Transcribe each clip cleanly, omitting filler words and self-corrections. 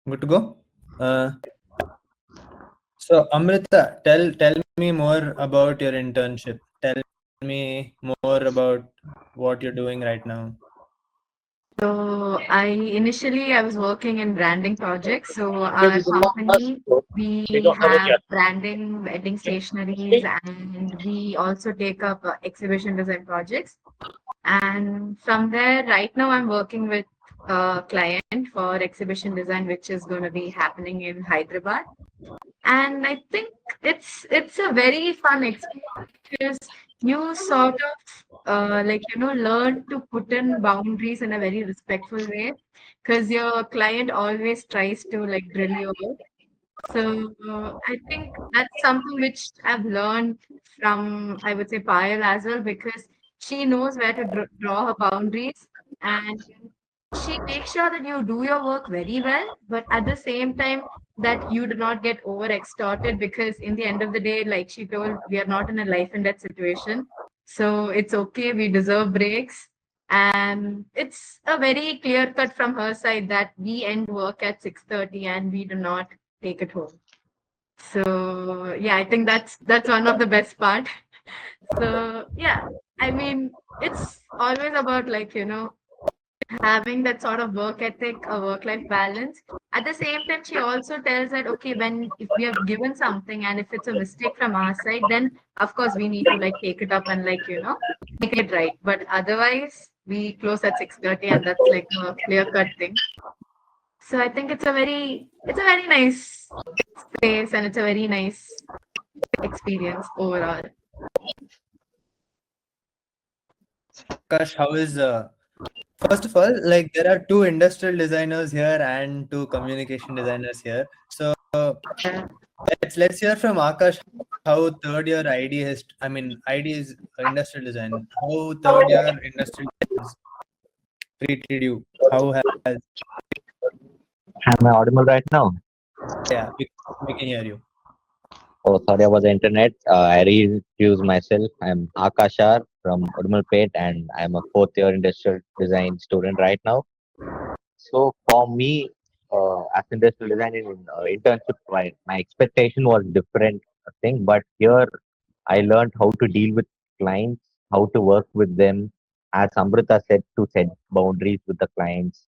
Good to go. Uh, so Amrita, tell me more about your internship. Tell me more about what you're doing right now. So I was working in branding projects. So our company, we have branding, wedding stationeries, and we also take up exhibition design projects. And from there, right now I'm working with a client for exhibition design, which is going to be happening in Hyderabad. And I think it's a very fun experience because you sort of learn to put in boundaries in a very respectful way because your client always tries to like drill you out. So I think that's something which I've learned from, I would say, Payal as well, because she knows where to draw her boundaries, and she makes sure that you do your work very well, but at the same time that you do not get over extorted, because in the end of the day, like she told, we are not in a life and death situation. So it's okay, we deserve breaks. And it's a very clear cut from her side that we end work at 6:30 and we do not take it home. So yeah, I think that's one of the best part. So yeah, I mean, it's always about having that sort of work ethic, a work-life balance. At the same time, she also tells that okay, when if we have given something and if it's a mistake from our side, then of course we need to like take it up and make it right. But otherwise, we close at 6:30, and that's like a clear-cut thing. So I think it's a very nice space and it's a very nice experience overall. Akash, how is first of all, like there are two industrial designers here and two communication designers here. So Yeah. let's hear from Akash how third year ID has. I mean, ID is industrial design. How third year industrial design has treated you? How has Am I audible right now? yeah, we can hear you. Oh, sorry about the internet. I reintroduce myself. I'm Akashar from Udmalpet and I'm a fourth year industrial design student right now. So for me, as industrial design in internship, my expectation was different thing, but here I learned how to deal with clients, how to work with them, as Amrita said, to set boundaries with the clients.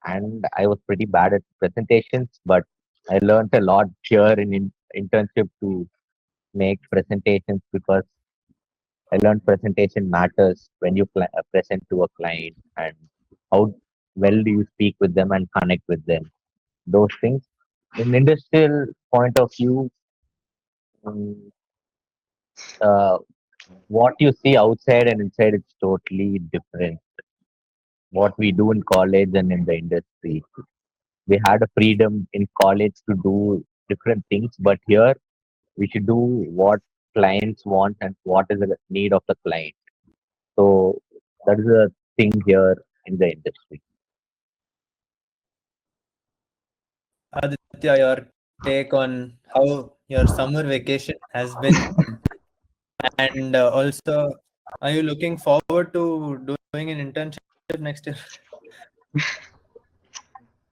And I was pretty bad at presentations, but I learned a lot here in internship to make presentations because I learned presentation matters when you present to a client and how well do you speak with them and connect with them. Those things. In industrial point of view, um, uh, what you see outside and inside is totally different. What we do in college and in the industry, we had a freedom in college to do different things, but here we should do what clients want and what is the need of the client. So that is a thing here in the industry. Aditya, your take on how your summer vacation has been, and also, are you looking forward to doing an internship next year?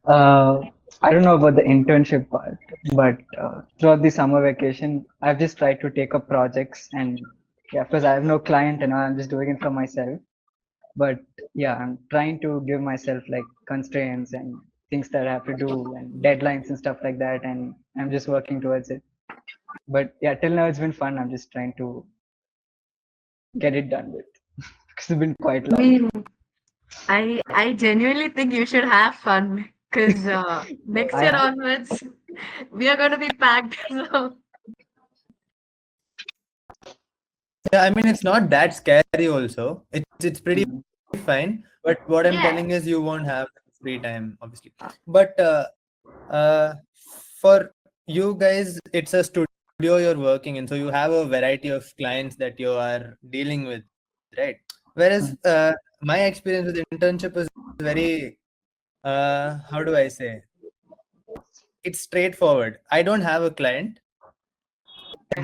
Uh, I don't know about the internship part, but throughout the summer vacation, I've just tried to take up projects and yeah, because I have no client and I'm just doing it for myself. But yeah, I'm trying to give myself like constraints and things that I have to do and deadlines and stuff like that, and I'm just working towards it. But yeah, till now it's been fun. I'm just trying to get it done with because it's been quite I long. mean, I genuinely think you should have fun because next I year have. onwards we are going to be packed. So Yeah, I mean it's not that scary also. It's pretty Mm, fine. But what I'm yeah, telling is you won't have free time, obviously. But uh, for you guys, it's a studio you're working in, so you have a variety of clients that you are dealing with, right? Whereas mm, my experience with internship is very how do I say? It's straightforward. I don't have a client.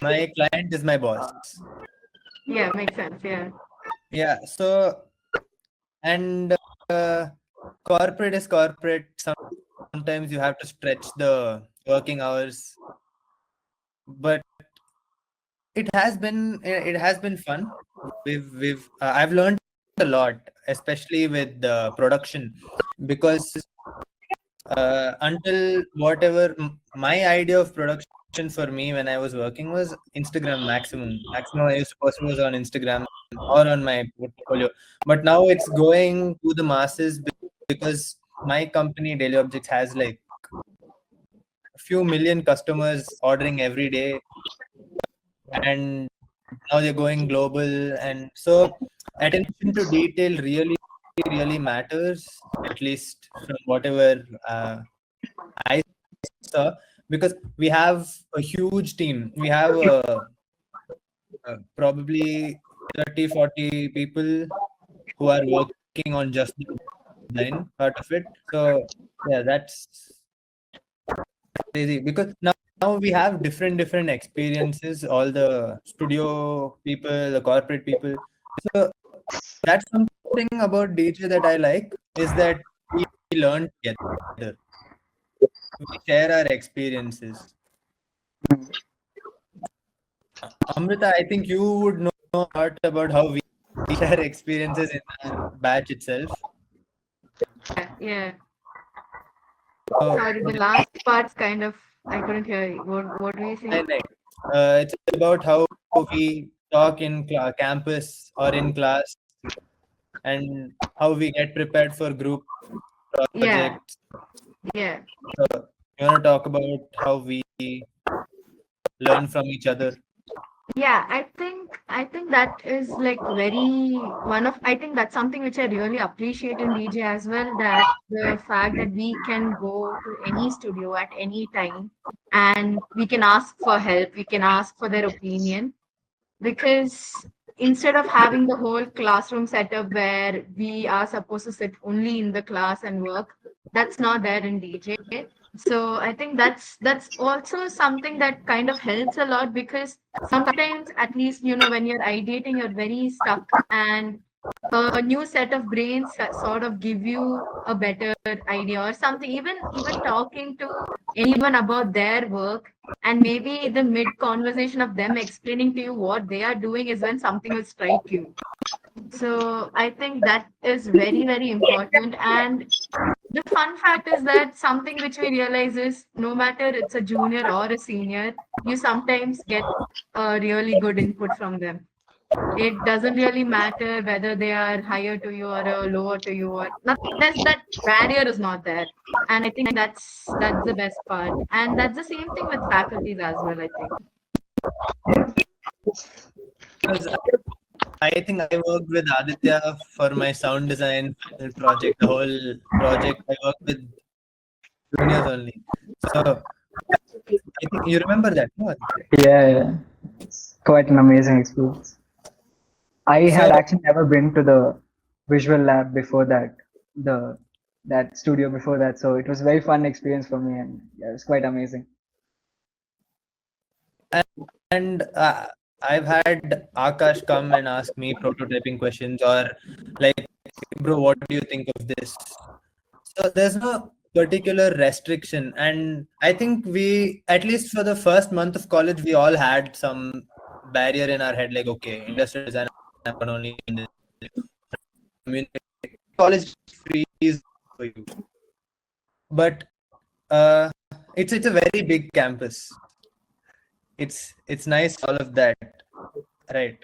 My client is my boss. yeah, makes sense. Yeah. Yeah, so and corporate is corporate. sometimes you have to stretch the working hours, but it has been fun. I've learned a lot, especially with the production, because until whatever my idea of production for me when I was working was Instagram maximum I used to post was on Instagram or on my portfolio, but now it's going to the masses because my company Daily Objects has like a few million customers ordering every day, and now they're going global, and so attention to detail really matters, at least from whatever I saw, because we have a huge team. We have probably 30-40 people who are working on just the design part of it. So yeah, that's crazy because now we have different experiences, all the studio people, the corporate people. So that's something about DJ that I like, is that we learn together. We share our experiences. Amrita, I think you would know a lot about how we share experiences in our batch itself. Yeah. So, Sorry, the last part's kind of, I couldn't hear you. What were you saying? it's about how we talk in campus or in class, and how we get prepared for group Yeah, projects. yeah. So, you want to talk about how we learn from each other? Yeah, I think that is like very one of, I think that's something which I really appreciate in DJ as well, that the fact that we can go to any studio at any time and we can ask for help, we can ask for their opinion, because instead of having the whole classroom setup where we are supposed to sit only in the class and work, that's not there in DJ. So I think that's also something that kind of helps a lot, because sometimes, at least, when you're ideating, you're very stuck, and a new set of brains sort of give you a better idea or something. Even talking to anyone about their work, and maybe the mid conversation of them explaining to you what they are doing is when something will strike you. So I think that is very important. And the fun fact is that something which we realize is, no matter it's a junior or a senior, you sometimes get a really good input from them. It doesn't really matter whether they are higher to you or lower to you, or nothing. That barrier is not there, and I think that's the best part. And that's the same thing with faculties as well, I think. Because I think I worked with Aditya for my sound design final project. The whole project I worked with juniors only. So I think you remember that, no, Aditya? Yeah. It's quite an amazing experience. I So had actually never been to the visual lab before that, the that studio before that. So it was a very fun experience for me, and yeah, it was quite amazing. and I've had Akash come and ask me prototyping questions, or like, bro, what do you think of this? So there's no particular restriction, and I think we, at least for the first month of college, we all had some barrier in our head, like, okay, industrial design happen only in this community. College freeze for you, but uh, it's a very big campus. It's nice, all of that, right?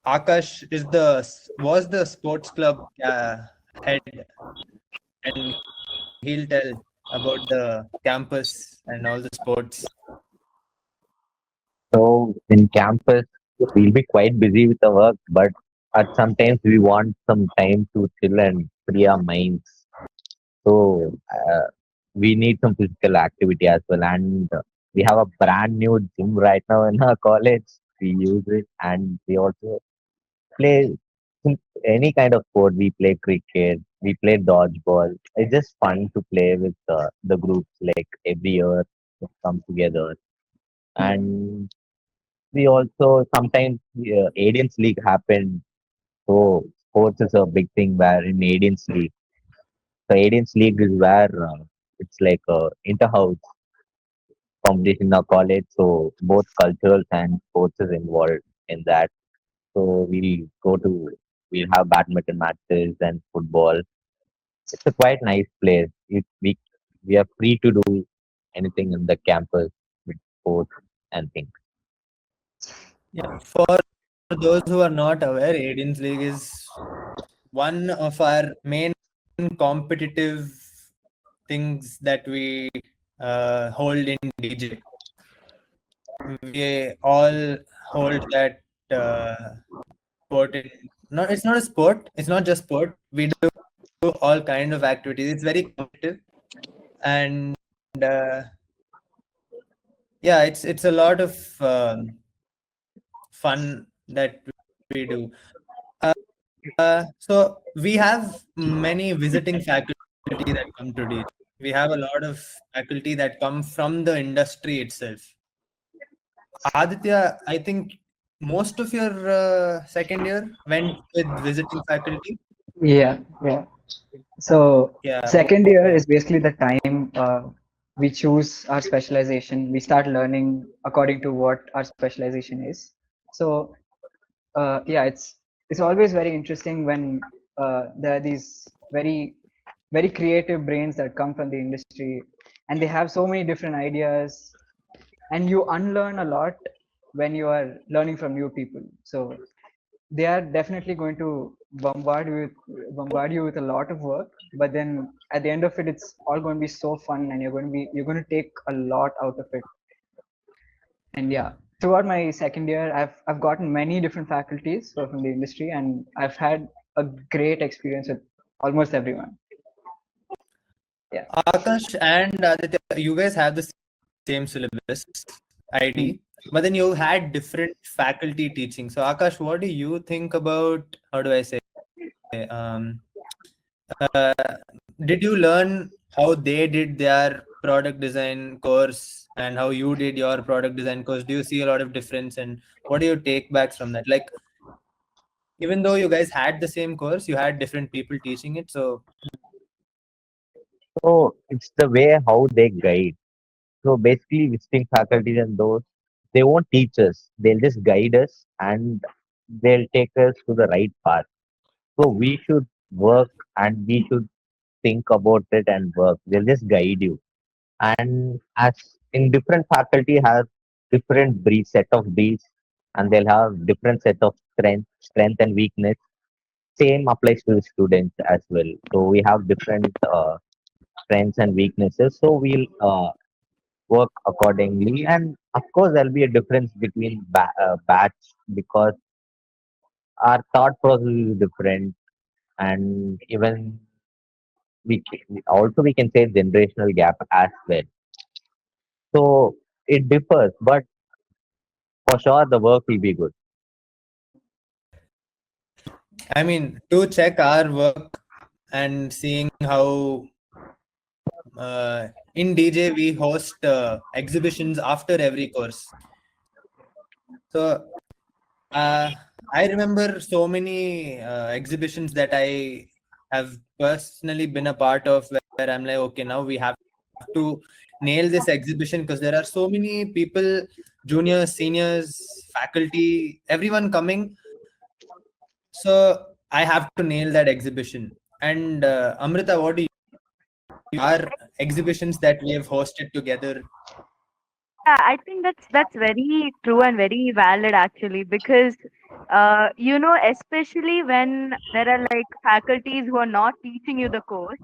Akash was the sports club head, and he'll tell about the campus and all the sports. So in campus, we'll be quite busy with the work, but at sometimes we want some time to chill and free our minds. So we need some physical activity as well, and we have a brand new gym right now in our college. We use it, and we also play any kind of sport. We play cricket, we play dodgeball. It's just fun to play with the groups. Like every year, we come together, and we also sometimes Adians League happen. So sports is a big thing where in Adians League. So Aiden's League is where it's like a inter-house competition in our college. So both culturals and sports is involved in that. So we'll have badminton matches and football. It's a quite nice place. We are free to do anything in the campus with sports and things. Yeah, for those who are not aware, Aiden's League is one of our main competitive things that we hold in DJ. We all hold that sport in, no, it's not a sport, it's not just sport. We do all kind of activities. It's very competitive, and uh, yeah, it's a lot of fun that we do. So we have many visiting faculty that come to teach. We have a lot of faculty that come from the industry itself. Aditya, I think most of your second year went with visiting faculty. Yeah, yeah. So Yeah, second year yeah. is basically the time we choose our specialization. We start learning according to what our specialization is. So yeah, it's always very interesting when there are these very creative brains that come from the industry, and they have so many different ideas, and you unlearn a lot when you are learning from new people. So they are definitely going to bombard you with a lot of work, but then at the end of it, it's all going to be so fun, and you're going to take a lot out of it. And yeah, throughout my second year, I've gotten many different faculties from the industry, and I've had a great experience with almost everyone. Yeah. Akash and Aditya, you guys have the same syllabus, Hmm. ID, but then you had different faculty teaching. So Akash, what do you think about, how do I say, um, uh, did you learn how they did their product design course and how you did your product design course? Do you see a lot of difference, and what do you take back from that? Like, even though you guys had the same course, you had different people teaching it. So So it's the way how they guide. So basically, visiting faculties and those, they won't teach us. They'll just guide us and they'll take us to the right path. So we should work and we should think about it and work. They'll just guide you. And as in different faculty have different set of breeds, and they'll have different set of strength and weakness. Same applies to the students as well. So we have different strengths and weaknesses. So we'll work accordingly. And of course, there'll be a difference between batch because our thought process is different, and even also we can say generational gap as well. So it differs, but for sure the work will be good. I mean, to check our work and seeing how in DJ we host exhibitions after every course. So uh, I remember so many exhibitions that I have personally been a part of where I'm like, okay, now we have to nail this exhibition because there are so many people, juniors, seniors, faculty, everyone coming. So I have to nail that exhibition. And Amrita, what do you, our exhibitions that we have hosted together? Yeah, I think that's very true and very valid actually, because especially when there are like faculties who are not teaching you the course,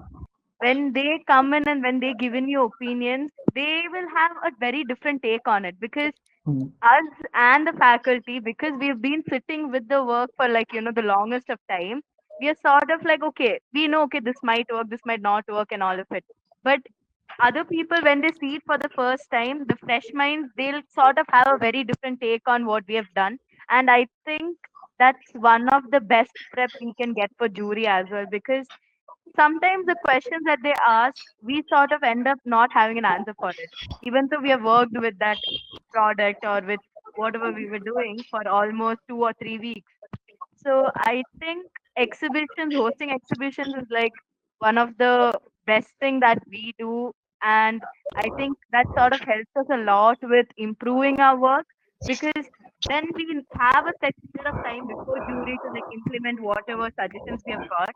when they come in and when they give in you opinions, they will have a very different take on it, because Hmm. us and the faculty, because we've been sitting with the work for like the longest of time, we are sort of like, okay, we know, okay, this might work, this might not work, and all of it. But other people, when they see it for the first time, the fresh minds, they'll sort of have a very different take on what we have done. And I think that's one of the best prep we can get for jury as well, because sometimes the questions that they ask, we sort of end up not having an answer for it, even though we have worked with that product or with whatever we were doing for almost 2 or 3 weeks. So I think exhibitions, hosting exhibitions is like one of the best thing that we do, and I think that sort of helps us a lot with improving our work, because then we will have a set period of time before jury to like implement whatever suggestions we have got.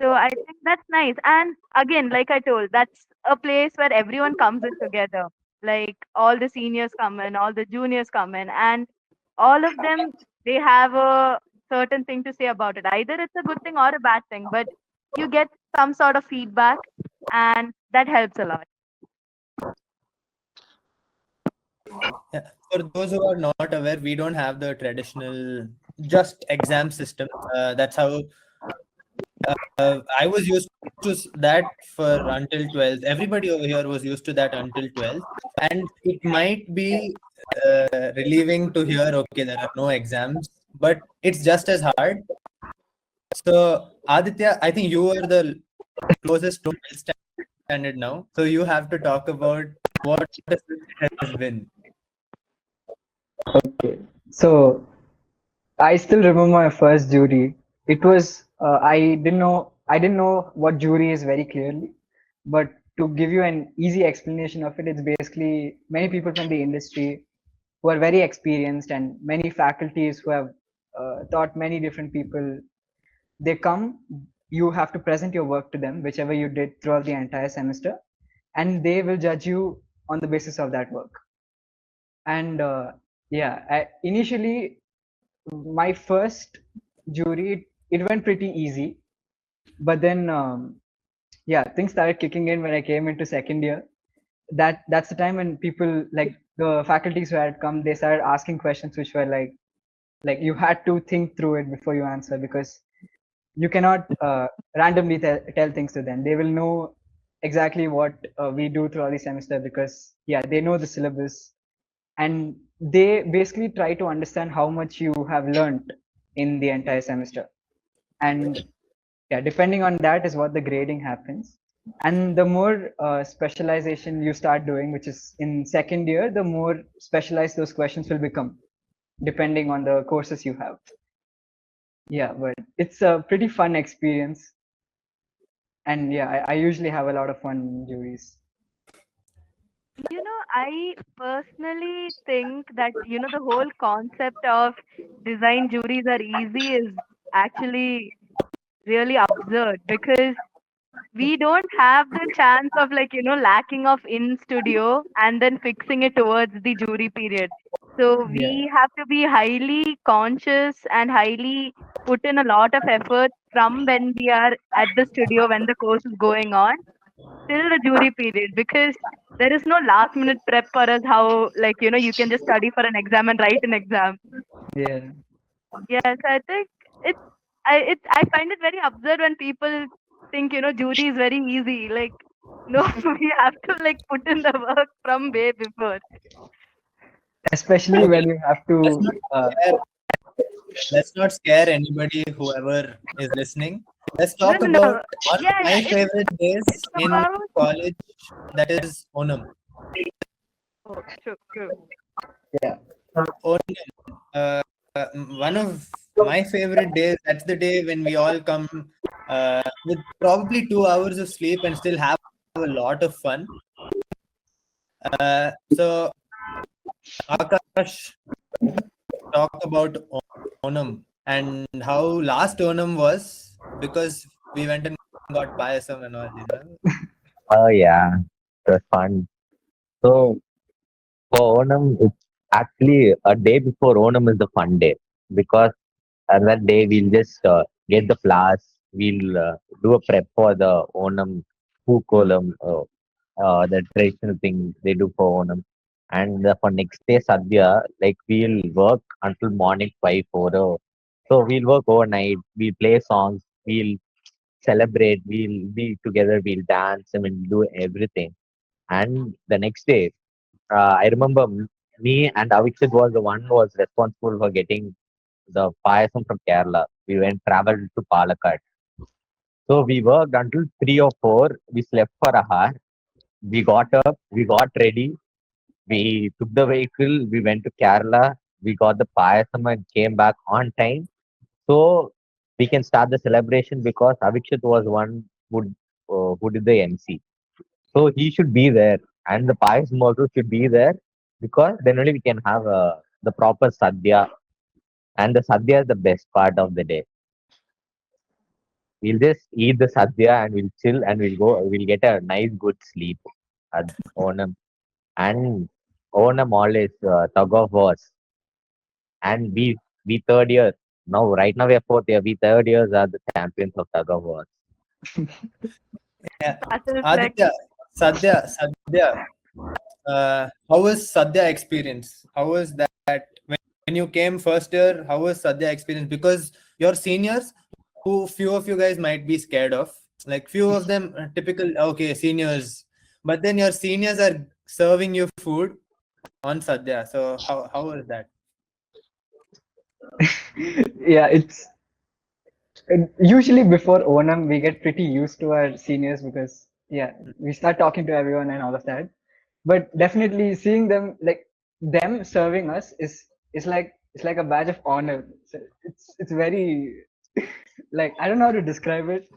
So I think that's nice. And again, like I told, that's a place where everyone comes in together. Like all the seniors come in, all the juniors come in, and all of them, they have a certain thing to say about it. Either it's a good thing or a bad thing, but you get some sort of feedback, and that helps a lot. Yeah. For those who are not aware, we don't have the traditional just exam system. That's how I was used to that for until 12th. Everybody over here was used to that until 12th. And it might be relieving to hear, okay, there are no exams, but it's just as hard. So, Aditya, I think you are the closest to standard now. So, you have to talk about what it has been. Okay. So I still remember my first jury. It was I didn't know what jury is very clearly, but to give you an easy explanation of it, it's basically many people from the industry who are very experienced and many faculties who have taught many different people. They come, you have to present your work to them, whichever you did throughout the entire semester, and they will judge you on the basis of that work. And initially my first jury, it went pretty easy, but then things started kicking in when I came into second year. That's the time when people, like the faculties who had come, they started asking questions which were like you had to think through it before you answer, because you cannot randomly tell things to them. They will know exactly what we do throughout the semester, because they know the syllabus, and they basically try to understand how much you have learned in the entire semester. And depending on that is what the grading happens. And the more specialization you start doing, which is in second year, the more specialized those questions will become, depending on the courses you have. But it's a pretty fun experience. And I usually have a lot of fun in juries. I personally think that, the whole concept of design juries are easy is actually really absurd, because we don't have the chance of like, lacking of in studio and then fixing it towards the jury period. So Yeah. we have to be highly conscious and highly put in a lot of effort from when we are at the studio, when the course is going on, till the jury period, because there is no last minute prep for us, how like, you can just study for an exam and write an exam. Yeah. Yes, I think it's I find it very absurd when people think, jury is very easy. Like, no, we have to like put in the work from way before. Especially Okay, when you have let's to not scare, let's not scare anybody, whoever is listening. Let's No, talk no, about no. one of Yeah, yeah. my favorite It's days in about college, that is Onam. oh, true, true. yeah. Onam, one of my favorite days. That's the day when we all come with probably 2 hours of sleep and still have a lot of fun. So, Akash, talk about Onam and how last Onam was, because we went and got payasam and all. Oh yeah, it was fun. So for Onam, it's actually a day before Onam is the fun day because on that day we'll just get the flowers. We'll do a prep for the Onam Pookolam, the traditional thing they do for Onam. And for next day Sadhya, like we'll work until morning 5 4. So we'll work overnight. We'll play songs. We'll celebrate. We'll be together. We'll dance. I mean, do everything. And the next day, I remember me and Avikshit was the one who was responsible for getting the payasam from Kerala. We went traveled to Palakkad. So we worked until 3 or 4. We slept for a hour. We got up. We got ready. We took the vehicle. We went to Kerala. We got the payasam and came back on time. So we can start the celebration because Avikshit was one who did the MC. So he should be there, and the payasam also should be there, because then only we can have the proper sadhya, and the sadhya is the best part of the day. We'll just eat the sadhya and we'll chill and we'll get a nice good sleep at Onam. And Onam always tug of wars. And we third year. Now right now we are fourth year. We third years are the champions of tug of wars. Yeah. That is like Aditya, Sadhya, how was Sadhya experience? How was that when you came first year? How was Sadhya experience? Because your seniors, who few of you guys might be scared of, like few of them typical, okay, seniors, but then your seniors are serving you food on Sadhya. So how was that? Yeah, it's usually before Onam we get pretty used to our seniors because yeah, we start talking to everyone and all of that. But definitely seeing them like them serving us is like it's like a badge of honor. So it's very like I don't know how to describe it,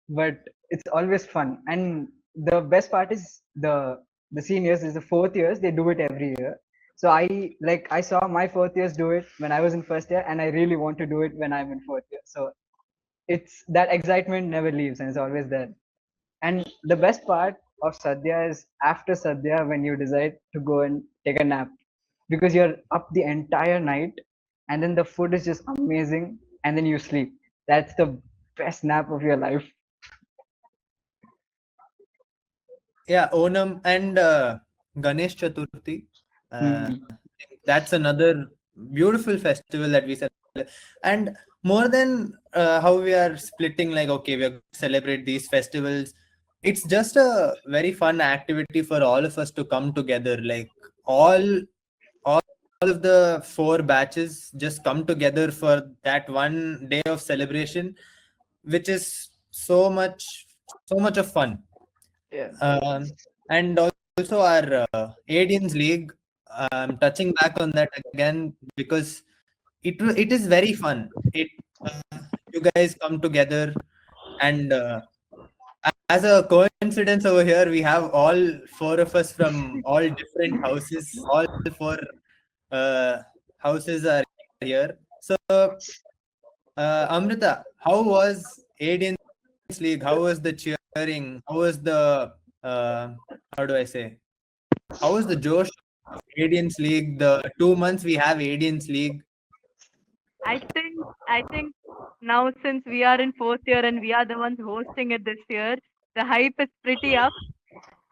but it's always fun. And the best part is the seniors is the fourth years, they do it every year. So I saw my fourth years do it when I was in first year, and I really want to do it when I'm in fourth year. So it's that excitement never leaves and it's always there. And the best part of Sadhya is after Sadhya when you decide to go and take a nap, because you're up the entire night and then the food is just amazing and then you sleep. That's the best nap of your life. Yeah, Onam and Ganesh Chaturthi. Mhm. That's another beautiful festival that we celebrate. And more than how we are splitting, like, okay, we are going to celebrate these festivals, it's just a very fun activity for all of us to come together. Like all of the four batches just come together for that one day of celebration, which is so much of fun. Yeah. And also our Adians League, touching back on that again, because it is very fun. You guys come together, and as a coincidence over here, we have all four of us from all different houses. All four uh, houses are here. So, Amrita, how was Adians League? How was the cheering? How was the how do I say? How was the Josh of Adians League? The 2 months we have Adians League. I think now since we are in fourth year and we are the ones hosting it this year, the hype is pretty up.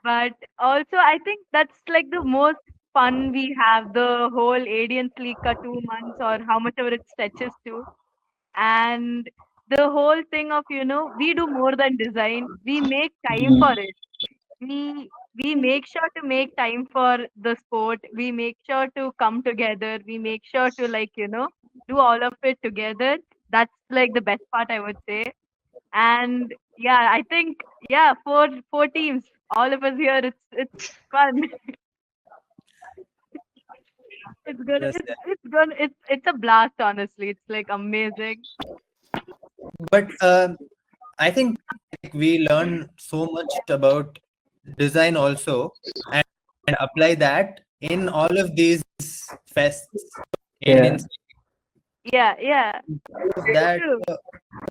But also I think that's like the most fun we have, the whole Adians League ka 2 months or how much ever it stretches to. And the whole thing of, we do more than design. We make time for it. We make sure to make time for the sport. We make sure to come together. We make sure to do all of it together. That's like the best part, I would say. And yeah, I think yeah, four teams, all of us here. It's fun. It's good. Yes, It's good. It's a blast. Honestly, it's like amazing. but I think we learn so much about design also, and apply that in all of these fests. Yeah. Adians Yeah, yeah. League, True, that true.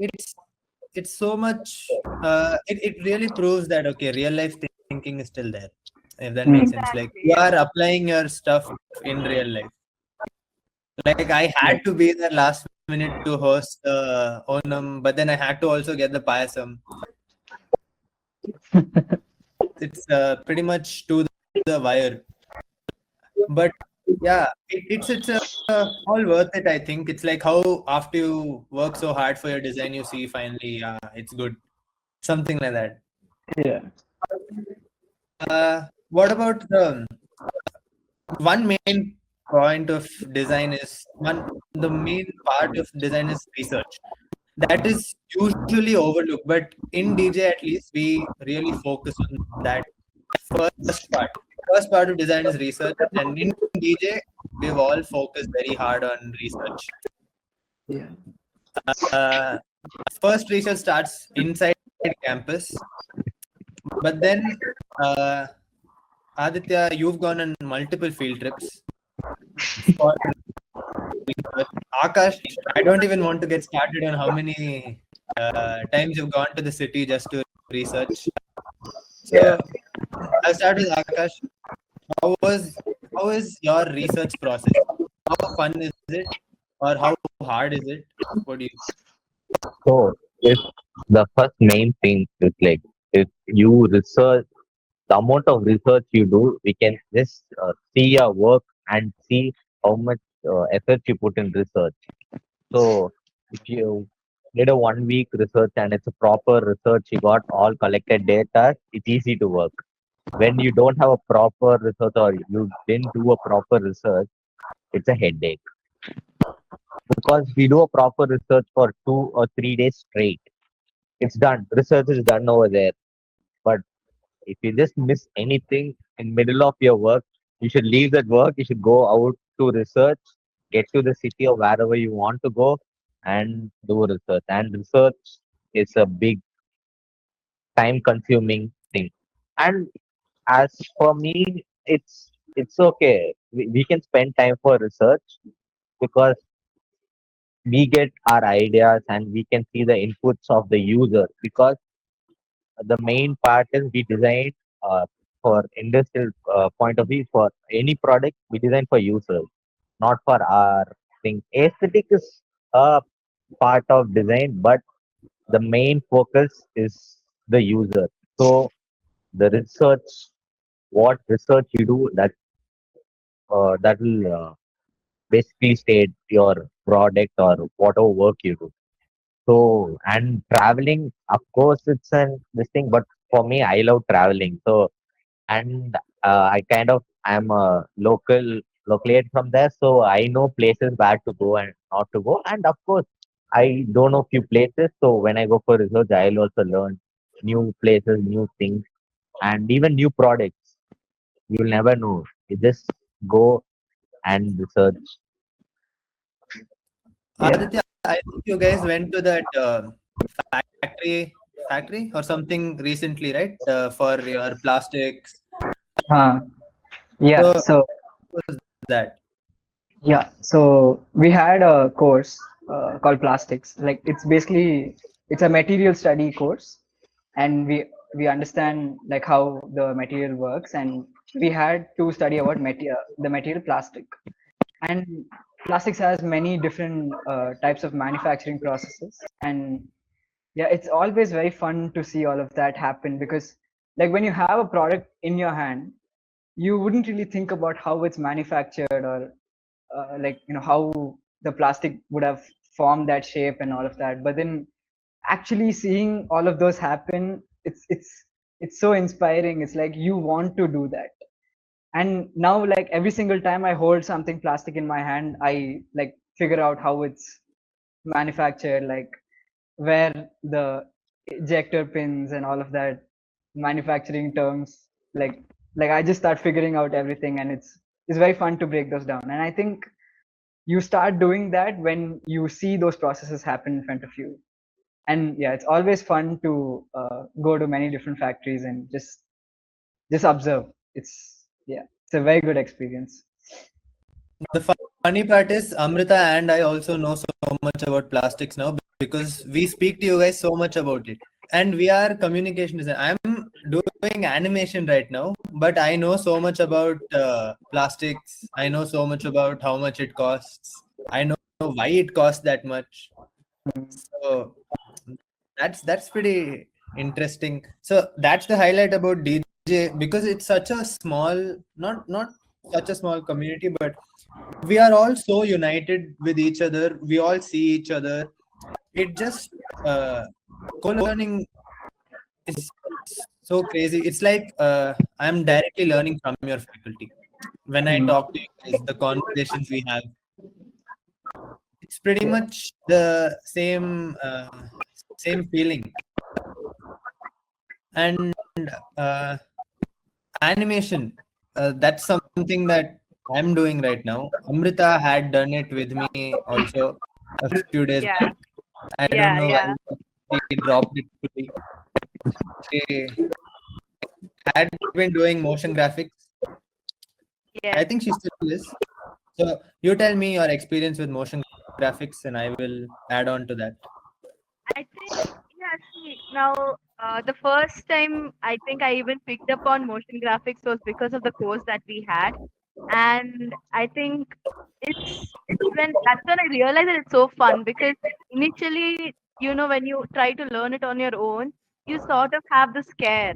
it's it's so much. It really proves that okay, real life thinking is still there. If that makes sense, like Exactly. you Yeah. are applying your stuff in real life. Like I had to be there last minute to host Onam, but then I had to also get the payasam. It's pretty much to the wire. But yeah, it's all worth it. I think it's like how after you work so hard for your design, you see finally, it's good. Something like that. Yeah. What about the one main point of design is the main part of design is research. That is usually overlooked, but in DJ at least we really focus on that first part. First part of design is research, and in DJ we've all focused very hard on research. Yeah. Uh, First research starts inside campus. But then, Aditya, you've gone on multiple field trips for research. Akash, I don't even want to get started on how many times you've gone to the city just to research. So I'll start with Akash. How is your research process? How fun is it, or how hard is it? What do you? So if the first main thing is like if you research the amount of research you do, we can just see your work and see how much effort you put in research. So if you did a 1 week research and it's a proper research, you got all collected data, it's easy to work. When you don't have a proper research or you didn't do a proper research, it's a headache. Because we do a proper research for 2 or 3 days straight, it's done. Research is done over there. But if you just miss anything in middle of your work, you should leave that work. You should go out to research, get to the city or wherever you want to go and do research. And research is a big time consuming thing. And as for me, it's okay. We can spend time for research because we get our ideas and we can see the inputs of the user because the main part is we design for industrial point of view for any product we design for users, not for our thing. Aesthetic is a part of design, but the main focus is the user. So the research, what research you do, that will basically state your product or whatever work you do. So, and traveling, of course, it's an this thing, but for me, I love traveling. So, and I kind of I'm a localate from there, so I know places where to go and not to go. And of course, I don't know few places. So when I go for research, I'll also learn new places, new things, and even new products. You'll never know. You just go and research. Yeah. Aditya, I think you guys went to that factory or something recently, right? For your plastics. Uh, yeah. So So what was that? yeah. So we had a course called plastics. Like it's a material study course, and we understand like how the material works, and we had to study about the material plastic. And plastics has many different types of manufacturing processes, and yeah, it's always very fun to see all of that happen because like when you have a product in your hand, you wouldn't really think about how it's manufactured or like how the plastic would have formed that shape and all of that. But then actually seeing all of those happen, it's so inspiring. It's like you want to do that. And now like every single time I hold something plastic in my hand, I like figure out how it's manufactured, like where the ejector pins and all of that manufacturing terms, like I just start figuring out everything, and it's very fun to break those down. And I think you start doing that when you see those processes happen in front of you. And yeah, it's always fun to go to many different factories and just observe. It's a very good experience. The funny part is Amrita and I also know so much about plastics now because we speak to you guys so much about it. And we are communication design. I'm doing animation right now, but I know so much about plastics. I know so much about how much it costs. I know why it costs that much. So that's pretty interesting. So that's the highlight about DJ because it's such a small, not such a small community, but we are all so united with each other. We all see each other. It just co-learning is so crazy. It's like I'm directly learning from your faculty when I talk to you guys. The conversations we have, it's pretty much the same feeling. And uh, animation, that's something that I'm doing right now. Amrita had done it with me also a few days Yeah, back. I don't yeah, know yeah. why he dropped it today. had been doing motion graphics. Yes. I think she still is. So you tell me your experience with motion graphics, and I will add on to that. I think, yeah, see, now the first time I think I even picked up on motion graphics was because of the course that we had. And I think that's when I realized that it's so fun because initially, when you try to learn it on your own, you sort of have the scare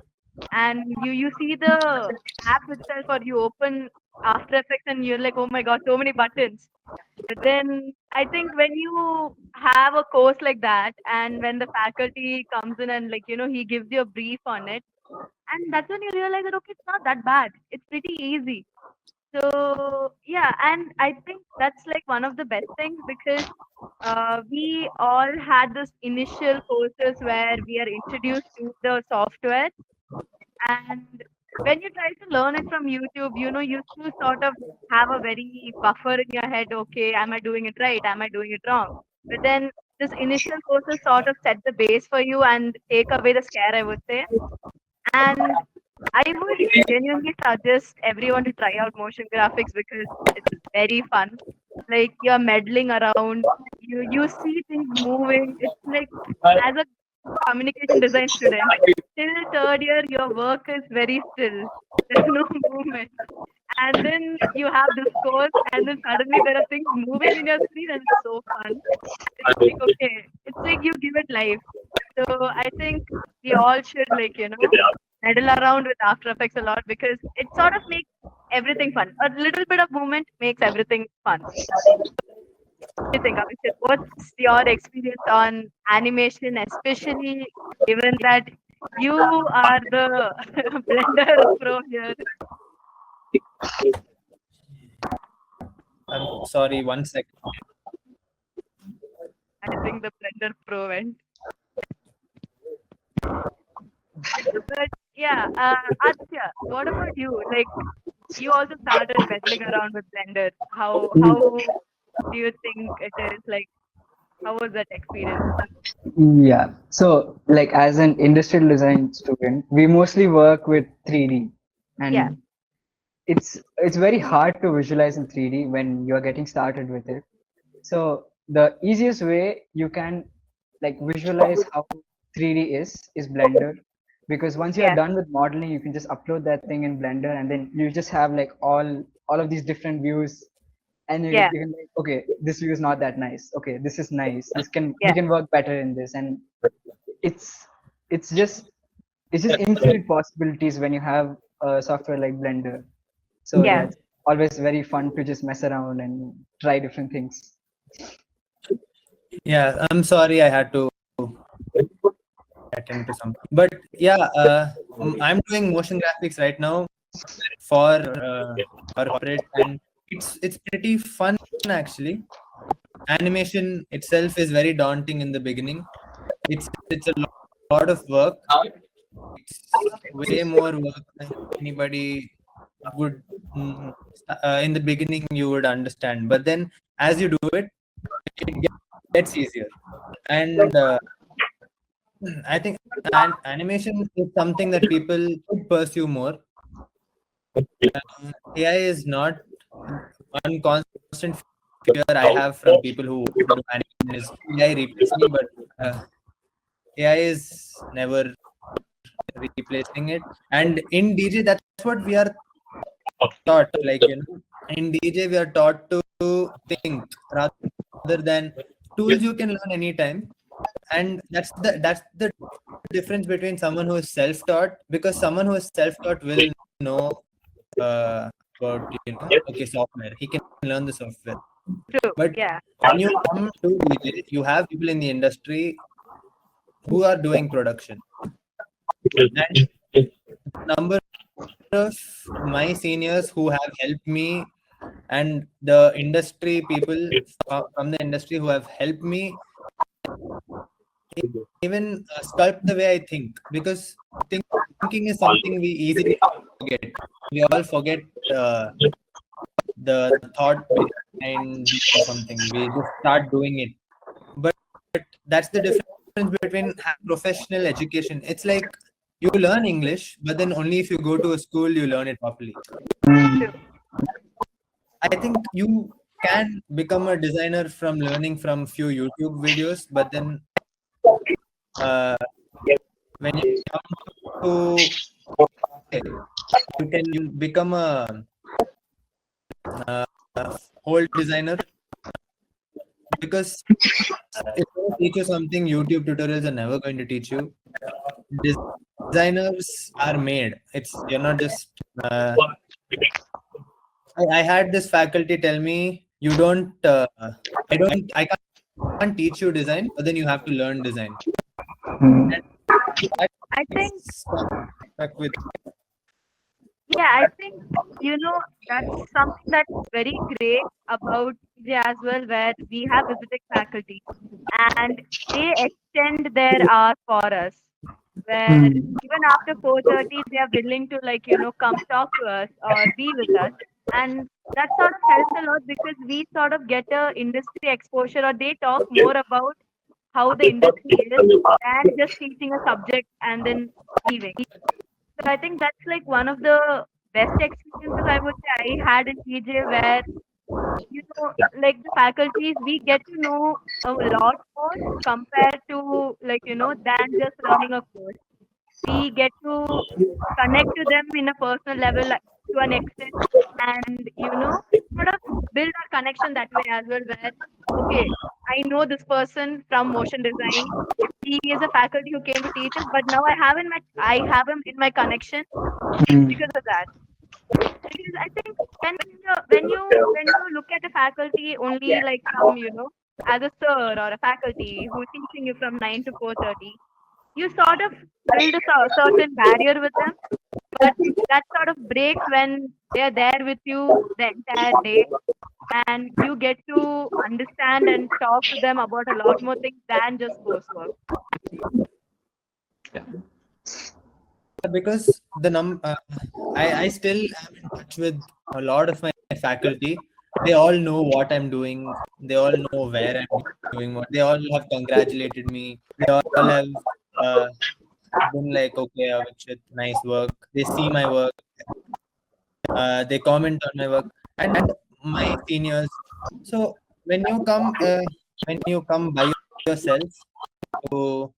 and you see the app itself or you open After Effects and you're like, oh my God, so many buttons. But then I think when you have a course like that and when the faculty comes in and he gives you a brief on it, and that's when you realize that okay, it's not that bad. It's pretty easy. So yeah, and I think that's like one of the best things because we all had this initial courses where we are introduced to the software, and when you try to learn it from YouTube, you still sort of have a very buffer in your head. Okay, am I doing it right? Am I doing it wrong? But then this initial courses sort of set the base for you and take away the scare, I would say. And I would genuinely suggest everyone to try out motion graphics because it's very fun. Like you're meddling around, you see things moving. It's like as a communication design student, till third year your work is very still. There's no movement. And then you have this course, and then suddenly there are things moving in your screen, and it's so fun. It's like okay, it's like you give it life. So I think we all should meddle around with After Effects a lot because it sort of makes everything fun. A little bit of movement makes everything fun. What do you think, Abhishek? What's your experience on animation, especially given that you are the Blender pro here? I'm sorry, 1 second. I think the Blender pro went. But yeah, Aditya, what about you? Like, you also started meddling around with Blender. How do you think it is? Like, how was that experience? Yeah. So, like as an industrial design student, we mostly work with 3D, and Yeah. it's very hard to visualize in 3D when you're getting started with it. So the easiest way you can like visualize how 3D is Blender, because once you're Yeah. done with modeling, you can just upload that thing in Blender, and then you just have like all of these different views, and Yeah. you can like, okay, this view is not that nice. Okay, this is nice. This can we Yeah. can work better in this, and it's it's just it's just infinite possibilities when you have a software like Blender. So yeah, Yeah. it's always very fun to just mess around and try different things. Yeah, I'm sorry I had to attend to some. But yeah, I'm doing motion graphics right now for corporate, and it's pretty fun actually. Animation itself is very daunting in the beginning. It's a lot of work. It's way more work than anybody would in the beginning you would understand. But then as you do it, it gets easier. And I think animation is something that people should pursue more. AI is not one constant fear I have from people who do animation is AI replace me, but AI is never replacing it. And in DJ, that's what we are taught. Like in DJ, we are taught to think rather than tools you can learn anytime. And that's the difference between someone who is self-taught, because someone who is self-taught will know about okay, software. He can learn the software. True. But Yeah. when you come to DJ, you have people in the industry who are doing production. And number of my seniors who have helped me, and the industry people from the industry who have helped me even sculpt the way I think, because thinking is something we easily forget. We all forget the thought behind something. We just start doing it. But that's the difference between professional education. It's like you learn English, but then only if you go to a school you learn it properly. I think you can become a designer from learning from few YouTube videos, but then uh, when you come to you can become a whole designer, because if they teach you something YouTube tutorials are never going to teach you. Designers are made. You're not just. I had this faculty tell me, you don't. I can't teach you design, but then you have to learn design. Mm. And that I think, stuck with. yeah, I think, that's something that's very great about TJ as well, where we have visiting faculty and they extend their hours for us. Where Mm. even after 4:30, they are willing to, like, come talk to us or be with us. And that sort of helps a lot because we sort of get a industry exposure, or they talk more about how the industry is than just teaching a subject and then leaving. So I think that's like one of the best experiences I would say I had in TJ, where like the faculties, we get to know a lot more compared to, like, than just learning a course. We get to connect to them in a personal level, like, to an extent, and sort of build our connection that way as well, where okay, I know this person from motion design. He is a faculty who came to teach us, but now I have him in my connection Mm. because of that. Because I think when you look at a faculty only like from, as a sir or a faculty who's teaching you from 9 to 4:30, you sort of build a certain barrier with them, but that sort of breaks when they're there with you the entire day, and you get to understand and talk to them about a lot more things than just coursework. Because I still am in touch with a lot of my faculty. They all know what I'm doing. They all know where I'm doing what. They all have congratulated me. They all have uh, been like, okay, Avikshit, nice work. They see my work. They comment on my work, and my seniors. So when you come by yourself to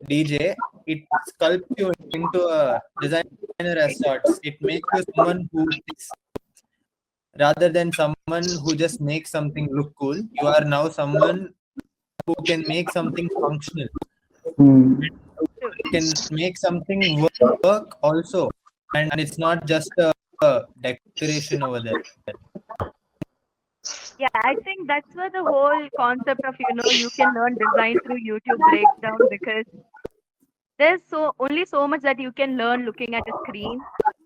DJ, it sculpts you into a designer as sorts. It makes you someone who thinks, rather than someone who just makes something look cool. You are now someone who can make something functional. Mm. You can make something work also, and it's not just a decoration over there. Yeah, I think that's where the whole concept of, you can learn design through YouTube breaks down, because there's only so much that you can learn looking at a screen,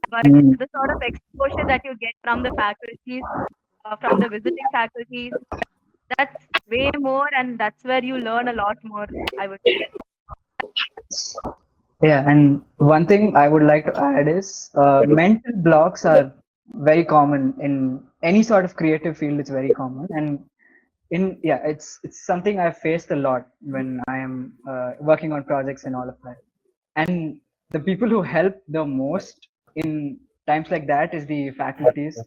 but Mm. the sort of exposure that you get from the faculties, from the visiting faculties, that's way more, and that's where you learn a lot more, I would say. Yeah, and one thing I would like to add is mental blocks are very common in any sort of creative field. It's very common, and it's something I've faced a lot when I am working on projects and all of that. And the people who help the most in times like that is the faculties,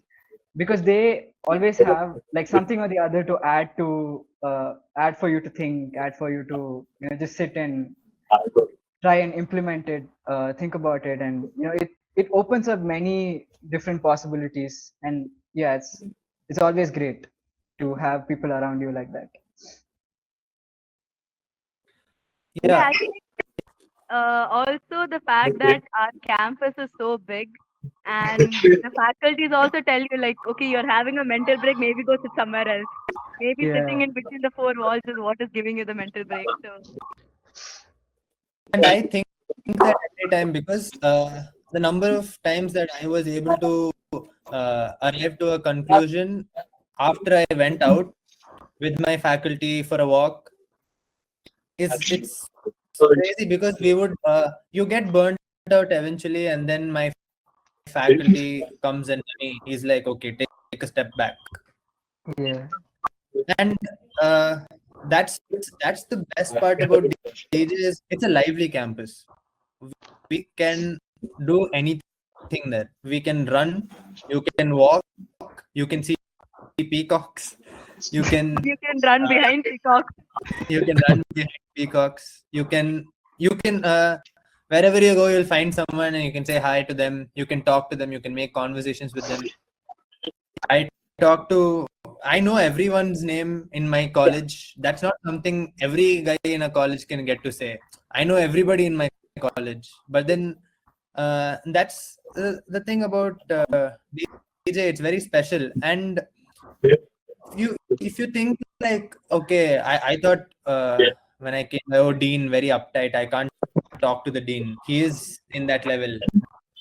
because they always have like something or the other to add for you to think, add for you to just sit and try and implement it, think about it, and it opens up many different possibilities. And yeah, it's always great to have people around you like that. Yeah, Yeah, I think also the fact that our campus is so big, and the faculties also tell you, like, okay, you're having a mental break, maybe go sit somewhere else. Maybe sitting Yeah. in between the four walls is what is giving you the mental break. So and I think that every time, because the number of times that I was able to arrive to a conclusion after I went out with my faculty for a walk is it's crazy, because we would you get burnt out eventually, and then my faculty comes and he's like, okay, take a step back. Yeah. And uh, that's the best part about DJ is it's a lively campus. we can do anything there. We can run, you can walk, you can see peacocks, you can You can run behind peacock. run behind peacocks, you can wherever you go, you'll find someone and you can say hi to them, you can talk to them, you can make conversations with them. I talk to I know everyone's name in my college. That's not something every guy in a college can get to say. I know everybody in my college. But then that's the thing about DJ. It's very special. And if you think like, okay, I thought when I came, oh, Dean, very uptight. I can't talk to the Dean. He is in that level.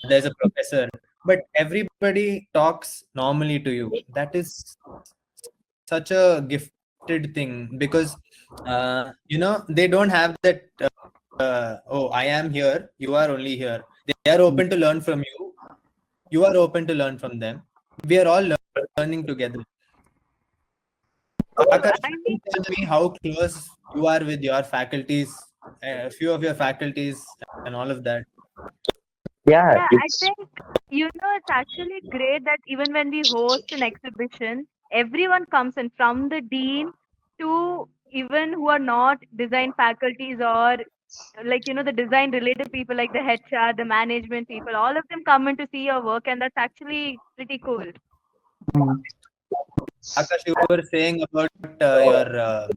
There's a professor, but everybody talks normally to you. That is such a gifted thing because they don't have that oh, I am here, you are only here. They are open to learn from you, you are open to learn from them. We are all learning together. Akash, I can mean, you tell me how close you are with your faculties, a few of your faculties and all of that? Yeah, yeah, I it's think, it's actually great that even when we host an exhibition, everyone comes in from the dean to even who are not design faculties or like, the design related people like the HR, the management people, all of them come in to see your work, and that's actually pretty cool. Mm. Akash, you were saying about your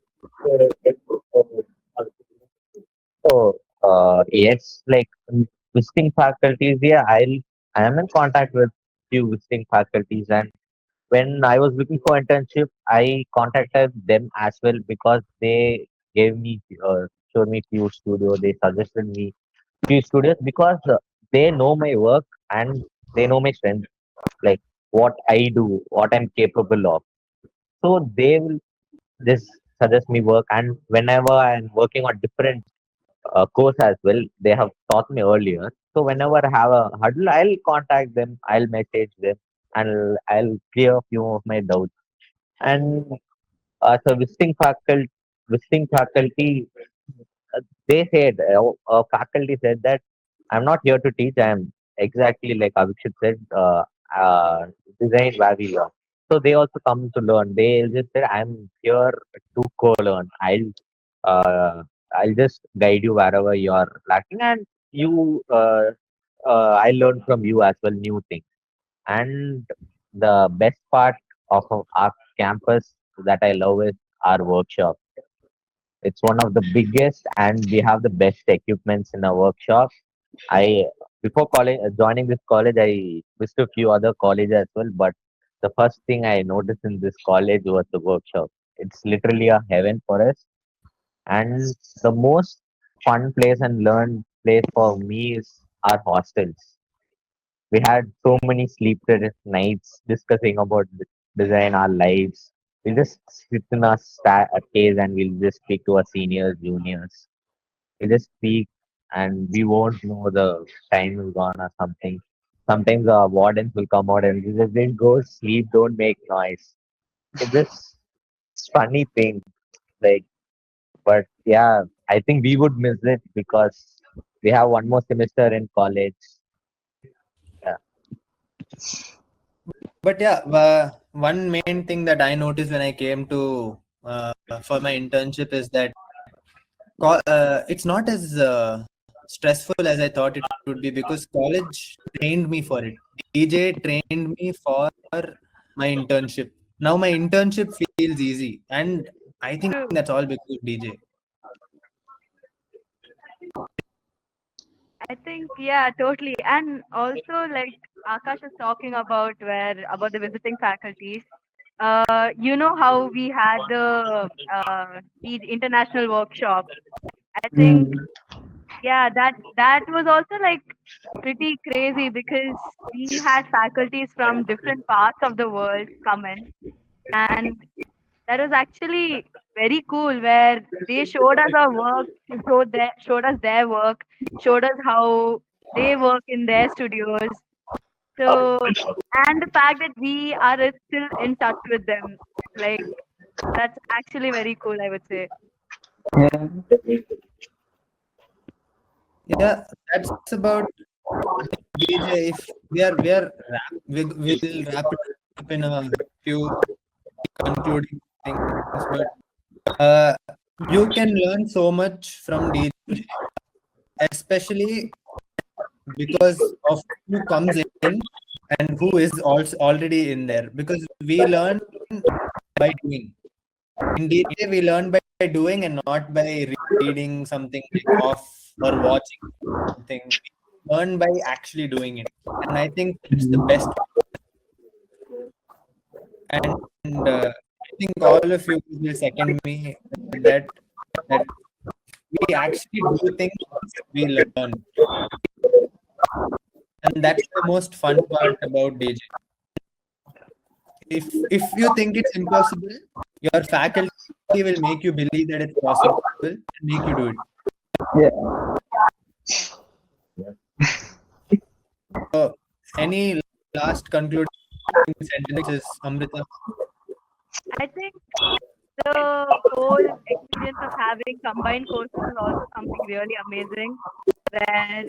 oh, yes, like visiting faculties. Yeah, I am in contact with few visiting faculties, and when I was looking for internship, I contacted them as well because they gave me showed me few studios. They suggested me few studios because they know my work and they know my strength, like what I do, what I'm capable of. So they will just suggest me work, and whenever I'm working on different course as well, they have taught me earlier. So whenever I have a huddle, I'll contact them, I'll message them, and I'll clear a few of my doubts. And so visiting faculty, they said, faculty said that I'm not here to teach. I'm exactly like Abhishek said, design where we learn. So they also come to learn. They just said, I'm here to co-learn. I'll just guide you wherever you are lacking, and I learn from you as well new things. And the best part of our campus that I love is our workshop. It's one of the biggest, and we have the best equipments in our workshop. I before college joining this college, I visited a few other colleges as well, but the first thing I noticed in this college was the workshop. It's literally a heaven for us, and the most fun place and learn place for me is our hostels. We had so many sleepless nights discussing about design our lives. We just sit in our case and we'll just speak to our seniors, juniors. We just speak and we won't know the time is gone or something. Sometimes our wardens will come out and we just then go sleep, don't make noise. It's just funny thing. Like, but yeah, I think we would miss it because we have one more semester in college. Yeah. But yeah, one main thing that I noticed when I came to for my internship is that it's not as stressful as I thought it would be because college trained me for it. DJ trained me for my internship. Now my internship feels easy, and I think True. that's all because of DJ. I think, yeah, totally. And also, like Akash is talking about about the visiting faculties. You know how we had the international workshop. I think, Mm. yeah, that was also like pretty crazy because we had faculties from different parts of the world come in, and that was actually very cool where they showed us our work, showed us their work, showed us how they work in their studios. So, and the fact that we are still in touch with them, like that's actually very cool, I would say. Yeah. Yeah, that's about DJ. If we'll wrap it up in a few concluding things, but uh, you can learn so much from DJ, especially because of who comes in and who is also already in there. Because we learn by doing. In DJ, we learn by doing and not by reading something like off or watching something. We learn by actually doing it, and I think it's the best. And I think all of you will second me that we actually do things we learn, and that's the most fun part about DJ. If you think it's impossible, your faculty will make you believe that it's possible and make you do it. Yeah. So, any last concluding sentences, Amrita? I think the whole experience of having combined courses is also something really amazing, where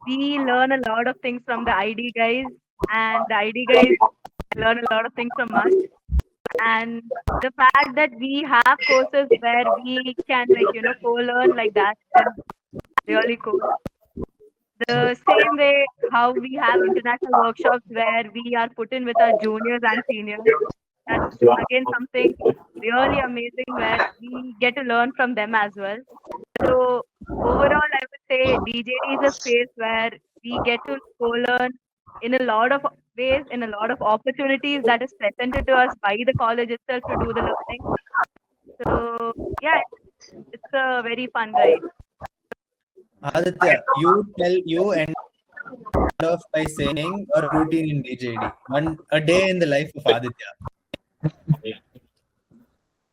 we learn a lot of things from the ID guys, and the ID guys learn a lot of things from us. And the fact that we have courses where we can, like, co-learn like that is really cool. The same way how we have international workshops where we are put in with our juniors and seniors. That's again something really amazing where we get to learn from them as well. So overall, I would say DJD is a space where we get to co-learn in a lot of ways, in a lot of opportunities that is presented to us by the college itself to do the learning. So yeah, it's a very fun ride. Aditya, you end off by saying a routine in DJD. A day in the life of Aditya.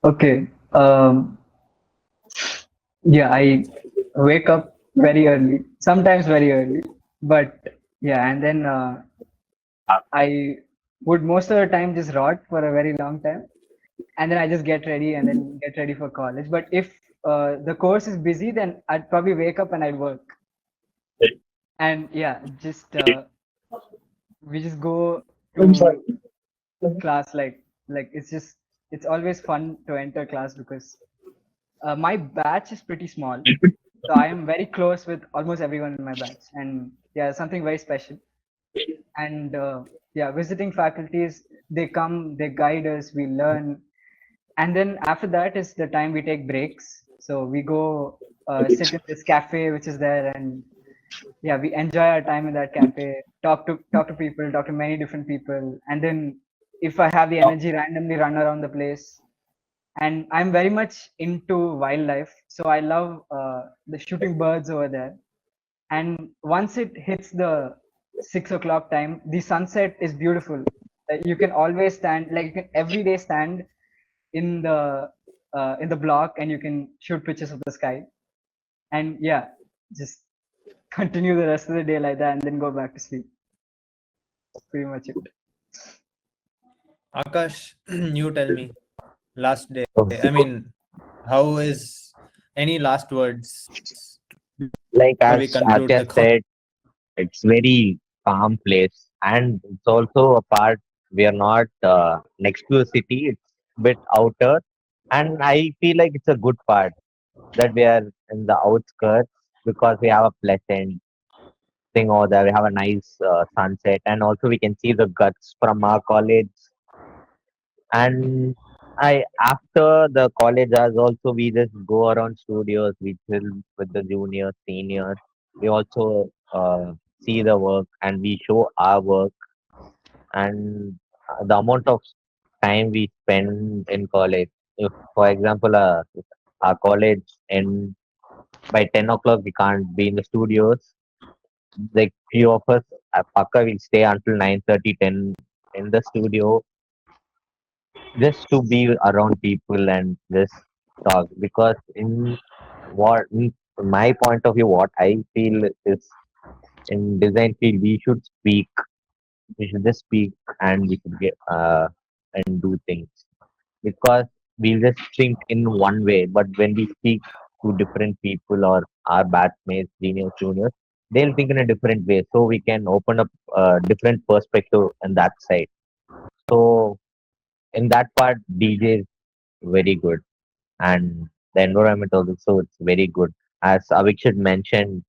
Okay. Yeah, I wake up very early, sometimes very early, but yeah, and then I would most of the time just rot for a very long time, and then I just get ready and then get ready for college. But if the course is busy, then I'd probably wake up and I'd work. And yeah, just we just go to class like it's always fun to enter class because my batch is pretty small, so I am very close with almost everyone in my batch, and yeah, something very special. And yeah, visiting faculties, they come, they guide us, we learn, and then after that is the time we take breaks. So we go sit in this cafe which is there, and yeah, we enjoy our time in that cafe, talk to people, talk to many different people, and then if I have the energy, randomly run around the place. And I'm very much into wildlife, so I love the shooting birds over there. And once it hits the 6 o'clock time, the sunset is beautiful. You can always stand, like you can every day stand in the block, and you can shoot pictures of the sky. And yeah, just continue the rest of the day like that, and then go back to sleep. That's pretty much it. Akash, you tell me. Last day. So, I mean, how is any last words like before we as conclude Atya the call? said, it's very calm place, and it's also a part we are not next to a city. It's bit outer, and I feel like it's a good part that we are in the outskirts because we have a pleasant thing over there. We have a nice sunset, and also we can see the guts from our college. And I after the college hours also we just go around studios. We chill with the juniors, seniors. We also see the work and we show our work, and the amount of time we spend in college. If, for example, if our college and by 10 o'clock we can't be in the studios. Like few of us at Paka will stay until 9:30, 10 in the studio just to be around people and just talk. Because in my point of view, what I feel is in design field we should speak. We should just speak and we should get and do things because we just think in one way, but when we speak to different people or our batchmates, seniors, juniors, they'll think in a different way. So we can open up a different perspective on that side. So in that part, DJ is very good, and the environment also it's very good. As Avikshit mentioned,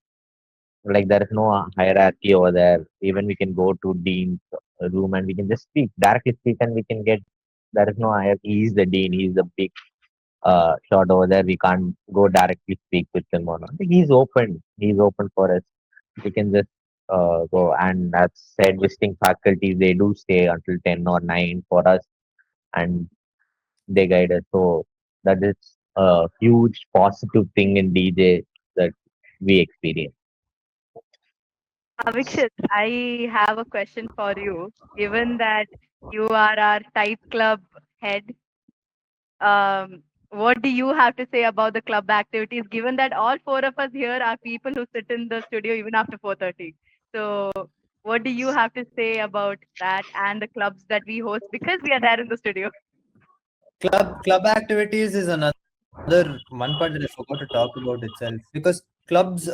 like there is no hierarchy over there. Even we can go to dean's room and we can just speak directly, speak, and we can get. There is no hierarchy. He's the dean. He's the big shot over there. We can't go directly speak with him or not. He's open. He's open for us. We can just go. And as said, visiting faculty, they do stay until 10 or 9 for us, and they guide us. So that is a huge positive thing in DJ that we experience. Avikshit, I have a question for you. Given that you are our type club head, what do you have to say about the club activities? Given that all four of us here are people who sit in the studio even after 4:30, so what do you have to say about that and the clubs that we host because we are there in the studio? Club activities is another one part that I forgot to talk about itself, because clubs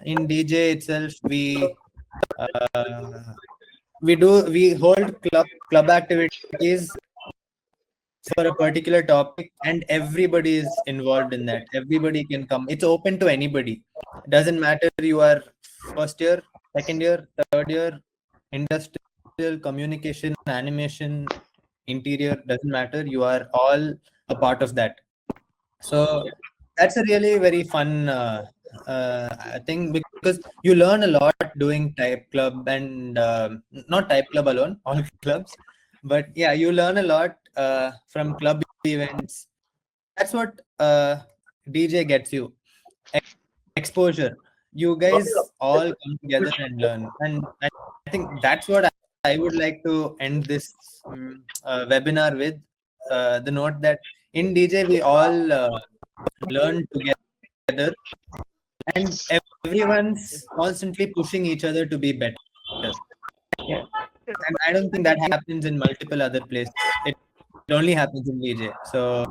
in DJ itself, uh, we hold club activities for a particular topic, and everybody is involved in that. Everybody can come. It's open to anybody. It doesn't matter you are first year, second year, third year, industrial, communication, animation, interior, doesn't matter. You are all a part of that. So that's a really very fun thing, because you learn a lot doing type club, and not type club alone, all clubs. But yeah, you learn a lot from club events. That's what DJ gets you. Exposure. You guys all come together and learn. And I think that's what I would like to end this webinar with. The note that in DJ, we all learn together, and everyone's constantly pushing each other to be better. Yeah. And I don't think that happens in multiple other places. It only happens in DJ. So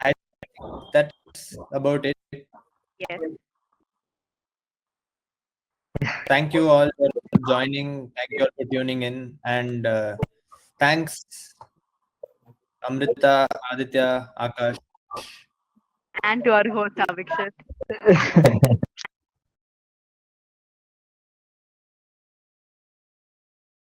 I think that's about it. Yes. Thank you all for joining. Thank you all for tuning in. And thanks, Amrita, Aditya, Akash. And to our host, Avikshit.